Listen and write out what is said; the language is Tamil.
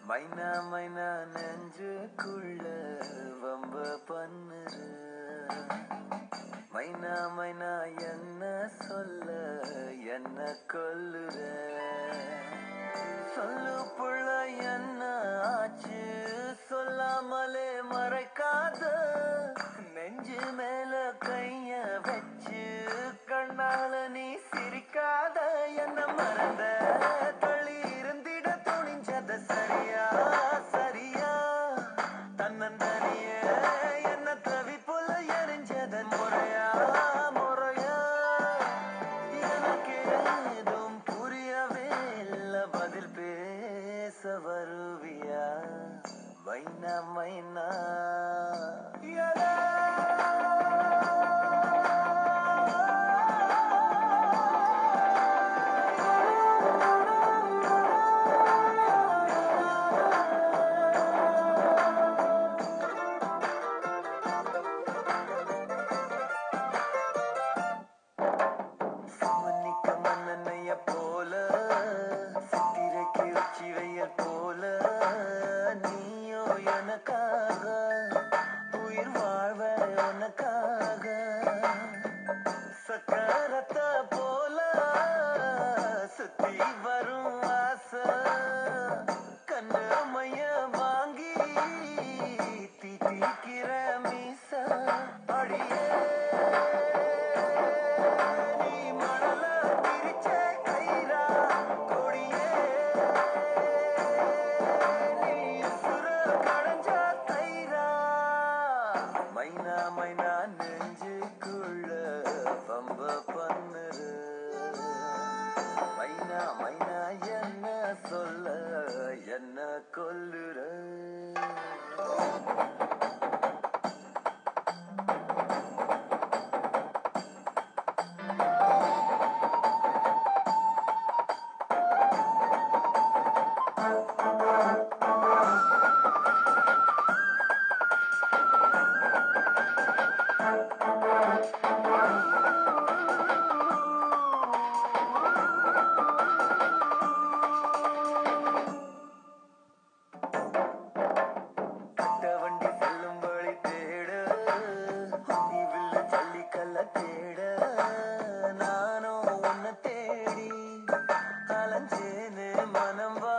மைனா மைனா நெஞ்சுக்குள்ள வம்ப பண்ணுற மைனா மைனா என்ன சொல்ல என்ன கொல்லுற சொல்லு புள்ள என்ன ஆச்சு சொல்லாமலே மறைக்காத நெஞ்சு மேல கைய வச்சு கண்ணால நீ சிரிக்காத என்ன மறந்த தள்ளி இருந்திட துணிஞ்சத சரியா சரியா தன்னந்தனிய என்ன தவிப்புல எரிஞ்சத முறையா முறையா எனக்கு ஏதும் புரியவே இல்ல பதில் பேச வருவியா மைனா மைனா போல சித்திரைக்கு உச்சி வெயில் போல நீயோ எனக்காக உயிர் வாழ்வ உனக்காக சக்கரத்தை போல சுத்தி வரும் ஆசை கண்ணமைய வாங்கி தீட்டிக்கிற மீச அடியே மைனா மைனா நெஞ்சுக்குள்ள பம்ப பண்ணுற மைனா மைனா என்ன சொல்ல என்ன கொல்லுற வண்டி செல்லும் வழி தேட நீவில்ல ஜல்லிக்கல்ல தேட நானும் உன்னை தேடி அலைஞ்சேனே மனம் வா